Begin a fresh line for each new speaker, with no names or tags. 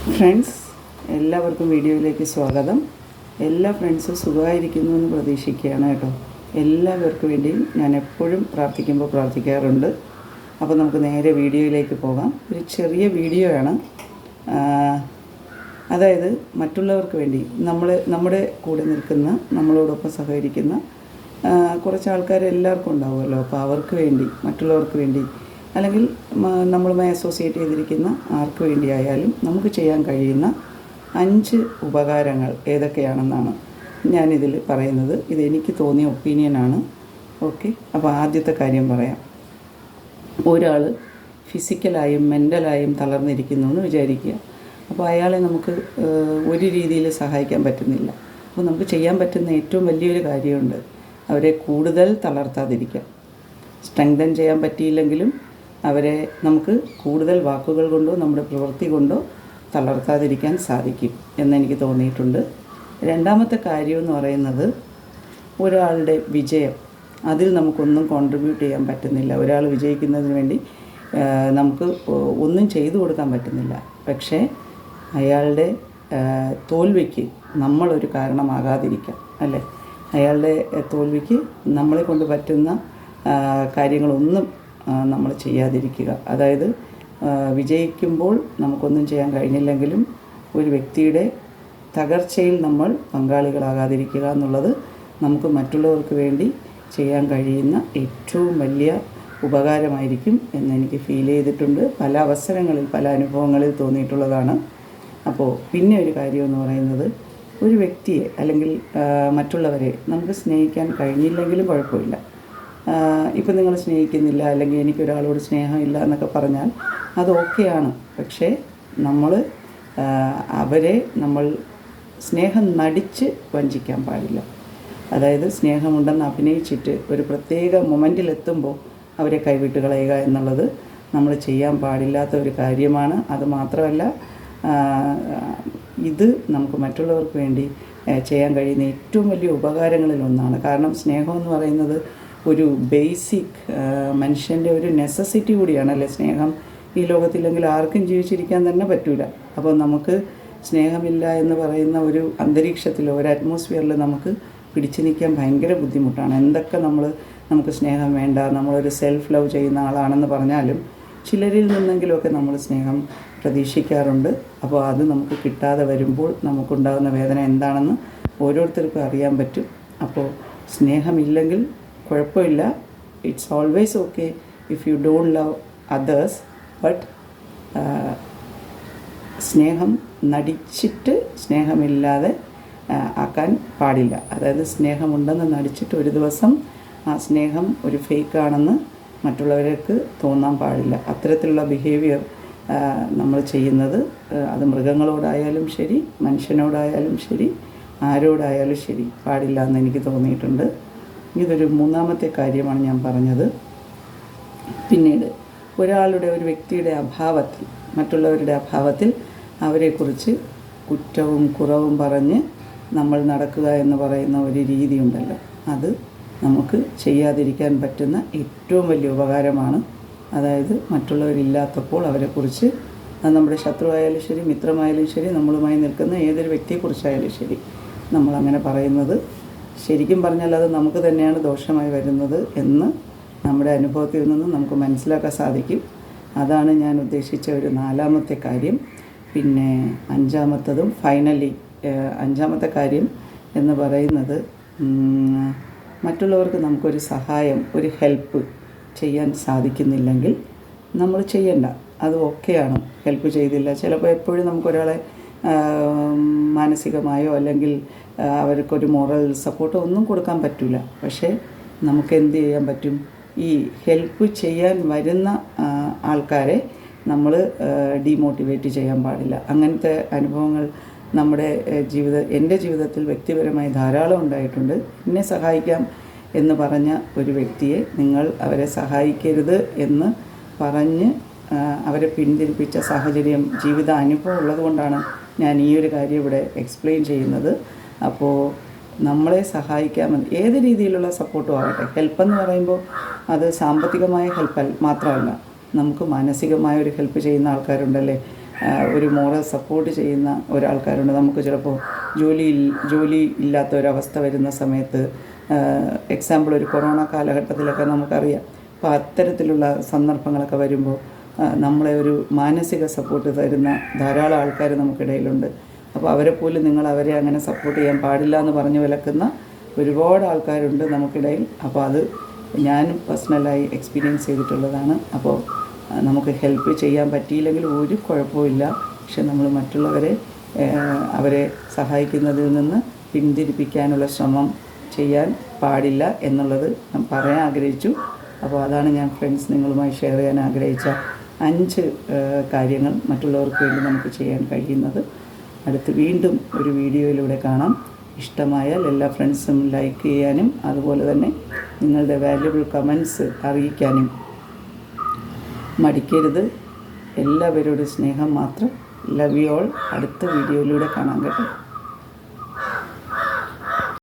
Friends, എല്ലാവർക്കും വീഡിയോയിലേക്ക് സ്വാഗതം. എല്ലാ ഫ്രണ്ട്സും സുഖമായിരിക്കുന്നു എന്ന് പ്രതീക്ഷിക്കുകയാണ് കേട്ടോ. എല്ലാവർക്കും വേണ്ടിയും ഞാൻ എപ്പോഴും പ്രാർത്ഥിക്കാറുണ്ട്. അപ്പോൾ നമുക്ക് നേരെ വീഡിയോയിലേക്ക് പോകാം. ഒരു ചെറിയ വീഡിയോയാണ്. അതായത് മറ്റുള്ളവർക്ക് വേണ്ടി നമ്മുടെ കൂടെ നിൽക്കുന്ന, നമ്മളോടൊപ്പം സഹകരിക്കുന്ന കുറച്ച് ആൾക്കാർ എല്ലാവർക്കും ഉണ്ടാവുമല്ലോ. അപ്പോൾ അവർക്ക് വേണ്ടി, മറ്റുള്ളവർക്ക് വേണ്ടി, അല്ലെങ്കിൽ നമ്മളുമായി അസോസിയേറ്റ് ചെയ്തിരിക്കുന്ന ആർക്ക് വേണ്ടിയായാലും നമുക്ക് ചെയ്യാൻ കഴിയുന്ന 5 ഉപകാരങ്ങൾ ഏതൊക്കെയാണെന്നാണ് ഞാനിതിൽ പറയുന്നത്. ഇതെനിക്ക് തോന്നിയ ഒപ്പീനിയനാണ്. ഓക്കെ, അപ്പോൾ ആദ്യത്തെ കാര്യം പറയാം. ഒരാൾ ഫിസിക്കലായും മെൻ്റലായും തളർന്നിരിക്കുന്നു എന്ന് വിചാരിക്കുക. അപ്പോൾ അയാളെ നമുക്ക് ഒരു രീതിയിൽ സഹായിക്കാൻ പറ്റുന്നില്ല. അപ്പോൾ നമുക്ക് ചെയ്യാൻ പറ്റുന്ന ഏറ്റവും വലിയൊരു കാര്യമുണ്ട്. അവരെ കൂടുതൽ തളർത്താതിരിക്കാം. സ്ട്രെങ്തൻ ചെയ്യാൻ പറ്റിയില്ലെങ്കിലും അവരെ നമുക്ക് കൂടുതൽ വാക്കുകൾ കൊണ്ടോ നമ്മുടെ പ്രവൃത്തി കൊണ്ടോ തളർത്താതിരിക്കാൻ സാധിക്കും എന്നെനിക്ക് തോന്നിയിട്ടുണ്ട്. രണ്ടാമത്തെ കാര്യം എന്ന് പറയുന്നത്, ഒരാളുടെ വിജയം, അതിൽ നമുക്കൊന്നും കോൺട്രിബ്യൂട്ട് ചെയ്യാൻ പറ്റുന്നില്ല. ഒരാൾ വിജയിക്കുന്നതിന് വേണ്ടി നമുക്ക് ഒന്നും ചെയ്തു കൊടുക്കാൻ പറ്റുന്നില്ല. പക്ഷേ അയാളുടെ തോൽവിക്ക് നമ്മളൊരു കാരണമാകാതിരിക്കാം, അല്ലേ? അയാളുടെ തോൽവിക്ക് നമ്മളെ കൊണ്ട് പറ്റുന്ന കാര്യങ്ങളൊന്നും നമ്മൾ ചെയ്യാതിരിക്കുക. അതായത് വിജയിക്കുമ്പോൾ നമുക്കൊന്നും ചെയ്യാൻ കഴിഞ്ഞില്ലെങ്കിലും ഒരു വ്യക്തിയുടെ തകർച്ചയിൽ നമ്മൾ പങ്കാളികളാകാതിരിക്കുക എന്നുള്ളത് നമുക്ക് മറ്റുള്ളവർക്ക് വേണ്ടി ചെയ്യാൻ കഴിയുന്ന ഏറ്റവും വലിയ ഉപകാരമായിരിക്കും എന്നെനിക്ക് ഫീൽ ചെയ്തിട്ടുണ്ട്. പല അവസരങ്ങളിൽ, പല അനുഭവങ്ങളിൽ തോന്നിയിട്ടുള്ളതാണ്. അപ്പോൾ പിന്നെ ഒരു കാര്യം എന്ന് പറയുന്നത്, ഒരു വ്യക്തിയെ അല്ലെങ്കിൽ മറ്റുള്ളവരെ നമുക്ക് സ്നേഹിക്കാൻ കഴിഞ്ഞില്ലെങ്കിലും കുഴപ്പമില്ല. ഇപ്പം നിങ്ങൾ സ്നേഹിക്കുന്നില്ല, അല്ലെങ്കിൽ എനിക്കൊരാളോട് സ്നേഹമില്ല എന്നൊക്കെ പറഞ്ഞാൽ അത് ഓക്കെയാണ്. പക്ഷേ അവരെ നമ്മൾ സ്നേഹം നടിച്ച് വഞ്ചിക്കാൻ പാടില്ല. അതായത് സ്നേഹമുണ്ടെന്ന് അഭിനയിച്ചിട്ട് ഒരു പ്രത്യേക മൊമെൻറ്റിലെത്തുമ്പോൾ അവരെ കൈവിട്ട് കളയുക എന്നുള്ളത് നമ്മൾ ചെയ്യാൻ പാടില്ലാത്ത ഒരു കാര്യമാണ്. അത് മാത്രമല്ല, ഇത് നമുക്ക് മറ്റുള്ളവർക്ക് വേണ്ടി ചെയ്യാൻ കഴിയുന്ന ഏറ്റവും വലിയ ഉപകാരങ്ങളിൽ ഒന്നാണ്. കാരണം സ്നേഹം എന്ന് പറയുന്നത് ഒരു ബേസിക് മനുഷ്യൻ്റെ ഒരു നെസസിറ്റി കൂടിയാണല്ലേ സ്നേഹം. ഈ ലോകത്തില്ലെങ്കിൽ ആർക്കും ജീവിച്ചിരിക്കാൻ തന്നെ പറ്റില്ല. അപ്പോൾ നമുക്ക് സ്നേഹമില്ല എന്ന് പറയുന്ന ഒരു അന്തരീക്ഷത്തിലോ ഒരു അറ്റ്മോസ്ഫിയറിൽ നമുക്ക് പിടിച്ചു നിൽക്കാൻ ഭയങ്കര ബുദ്ധിമുട്ടാണ്. എന്തൊക്കെ നമുക്ക് സ്നേഹം വേണ്ട, നമ്മളൊരു സെൽഫ് ലവ് ചെയ്യുന്ന ആളാണെന്ന് പറഞ്ഞാലും ചിലരിൽ നിന്നെങ്കിലുമൊക്കെ നമ്മൾ സ്നേഹം പ്രതീക്ഷിക്കാറുണ്ട്. അപ്പോൾ അത് നമുക്ക് കിട്ടാതെ വരുമ്പോൾ നമുക്കുണ്ടാകുന്ന വേദന എന്താണെന്ന് ഓരോരുത്തർക്കും അറിയാൻ പറ്റും. അപ്പോൾ സ്നേഹമില്ലെങ്കിൽ കുഴപ്പമില്ല. It's always okay if you don't love others. But സ്നേഹം നടിച്ചിട്ട് സ്നേഹമില്ലാതെ ആക്കാൻ പാടില്ല. അതായത് സ്നേഹമുണ്ടെന്ന് നടിച്ചിട്ട് ഒരു ദിവസം ആ സ്നേഹം ഒരു ഫേക്കാണെന്ന് മറ്റുള്ളവർക്ക് തോന്നാൻ പാടില്ല. അത്തരത്തിലുള്ള ബിഹേവിയർ നമ്മൾ ചെയ്യുന്നത്, അത് മൃഗങ്ങളോടായാലും ശരി, മനുഷ്യനോടായാലും ശരി, ആരോടായാലും ശരി, പാടില്ല എന്ന് എനിക്ക് തോന്നിയിട്ടുണ്ട്. ഇതൊരു മൂന്നാമത്തെ കാര്യമാണ് ഞാൻ പറഞ്ഞത്. പിന്നീട് ഒരു വ്യക്തിയുടെ അഭാവത്തിൽ, മറ്റുള്ളവരുടെ അഭാവത്തിൽ അവരെക്കുറിച്ച് കുറ്റവും കുറവും പറഞ്ഞ് നമ്മൾ നടക്കുക എന്ന് പറയുന്ന ഒരു രീതിയുണ്ടല്ലോ, അത് നമുക്ക് ചെയ്യാതിരിക്കാൻ പറ്റുന്ന ഏറ്റവും വലിയ ഉപകാരമാണ്. അതായത് മറ്റുള്ളവരില്ലാത്തപ്പോൾ അവരെക്കുറിച്ച്, അത് നമ്മുടെ ശത്രുവായാലും ശരി, മിത്രമായാലും ശരി, നമ്മളുമായി നിൽക്കുന്ന ഏതൊരു വ്യക്തിയെക്കുറിച്ചായാലും ശരി, നമ്മളങ്ങനെ പറയുന്നത് ശരിക്കും പറഞ്ഞാൽ അത് നമുക്ക് തന്നെയാണ് ദോഷമായി വരുന്നത് എന്ന് നമ്മുടെ അനുഭവത്തിൽ നിന്ന് നമുക്ക് മനസ്സിലാക്കാൻ സാധിക്കും. അതാണ് ഞാൻ ഉദ്ദേശിച്ച ഒരു 4ാമത്തെ കാര്യം. പിന്നെ അഞ്ചാമത്തെ കാര്യം എന്ന് പറയുന്നത്, മറ്റുള്ളവർക്ക് നമുക്കൊരു സഹായം, ഒരു ഹെൽപ്പ് ചെയ്യാൻ സാധിക്കുന്നില്ലെങ്കിൽ നമ്മൾ ചെയ്യണ്ട. അത് ഓക്കെയാണ്. ഹെൽപ്പ് ചെയ്തില്ല, ചിലപ്പോൾ എപ്പോഴും നമുക്കൊരാളെ മാനസികമായോ അല്ലെങ്കിൽ അവർക്കൊരു മോറൽ സപ്പോർട്ടോ ഒന്നും കൊടുക്കാൻ പറ്റില്ല. പക്ഷേ നമുക്ക് എന്ത് ചെയ്യാൻ പറ്റും? ഈ ഹെൽപ്പ് ചെയ്യാൻ വരുന്ന ആൾക്കാരെ നമ്മൾ ഡീമോട്ടിവേറ്റ് ചെയ്യാൻ പാടില്ല. അങ്ങനത്തെ അനുഭവങ്ങൾ എൻ്റെ ജീവിതത്തിൽ വ്യക്തിപരമായി ധാരാളം ഉണ്ടായിട്ടുണ്ട്. എന്നെ സഹായിക്കാം എന്ന് പറഞ്ഞ ഒരു വ്യക്തിയെ നിങ്ങൾ അവരെ സഹായിക്കരുത് എന്ന് പറഞ്ഞ് അവരെ പിന്തിരിപ്പിച്ച സാഹചര്യം, ജീവിത അനുഭവം ഉള്ളതുകൊണ്ടാണ് ഞാൻ ഈ ഒരു കാര്യം ഇവിടെ എക്സ്പ്ലെയിൻ ചെയ്യുന്നത്. അപ്പോൾ നമ്മളെ സഹായിക്കാമെന്ന് ഏത് രീതിയിലുള്ള സപ്പോർട്ടും ആകട്ടെ. ഹെൽപ്പെന്ന് പറയുമ്പോൾ അത് സാമ്പത്തികമായ ഹെൽപ്പ് മാത്രമല്ല, നമുക്ക് മാനസികമായ ഒരു ഹെൽപ്പ് ചെയ്യുന്ന ആൾക്കാരുണ്ടല്ലേ. ഒരു മോറൽ സപ്പോർട്ട് ചെയ്യുന്ന ഒരാൾക്കാരുണ്ട്. നമുക്ക് ചിലപ്പോൾ ജോലി ഇല്ലാത്ത ഒരവസ്ഥ വരുന്ന സമയത്ത്, എക്സാമ്പിൾ ഒരു കൊറോണ കാലഘട്ടത്തിലൊക്കെ നമുക്കറിയാം. അപ്പോൾ അത്തരത്തിലുള്ള സന്ദർഭങ്ങളൊക്കെ വരുമ്പോൾ നമ്മളെ ഒരു മാനസിക സപ്പോർട്ട് തരുന്ന ധാരാളം ആൾക്കാർ നമുക്കിടയിലുണ്ട്. അപ്പോൾ അവരെപ്പോലും നിങ്ങൾ അവരെ അങ്ങനെ സപ്പോർട്ട് ചെയ്യാൻ പാടില്ല എന്ന് പറഞ്ഞ് വിലക്കുന്ന ഒരുപാട് ആൾക്കാരുണ്ട് നമുക്കിടയിൽ. അപ്പോൾ അത് ഞാൻ പേഴ്സണലായി എക്സ്പീരിയൻസ് ചെയ്തിട്ടുള്ളതാണ്. അപ്പോൾ നമുക്ക് ഹെൽപ്പ് ചെയ്യാൻ പറ്റിയില്ലെങ്കിൽ ഒരു കുഴപ്പമില്ല. പക്ഷെ നമ്മൾ മറ്റുള്ളവരെ അവരെ സഹായിക്കുന്നതിൽ നിന്ന് പിന്തിരിപ്പിക്കാനുള്ള ശ്രമം ചെയ്യാൻ പാടില്ല എന്നുള്ളത് ഞാൻ പറയാൻ ആഗ്രഹിച്ചു. അപ്പോൾ അതാണ് ഞാൻ ഫ്രണ്ട്സ് നിങ്ങളുമായി ഷെയർ ചെയ്യാൻ ആഗ്രഹിച്ച 5 കാര്യങ്ങൾ മറ്റുള്ളവർക്ക് വേണ്ടി നമുക്ക് ചെയ്യാൻ കഴിയുന്നത്. അടുത്ത് വീണ്ടും ഒരു വീഡിയോയിലൂടെ കാണാം. ഇഷ്ടമായാൽ എല്ലാ ഫ്രണ്ട്സും ലൈക്ക് ചെയ്യാനും അതുപോലെ തന്നെ നിങ്ങളുടെ വാല്യുബിൾ കമൻസ് അറിയിക്കാനും മടിക്കരുത്. എല്ലാവരോടും സ്നേഹം മാത്രം. Love you all. അടുത്ത വീഡിയോയിലൂടെ കാണാൻ കേട്ടോ.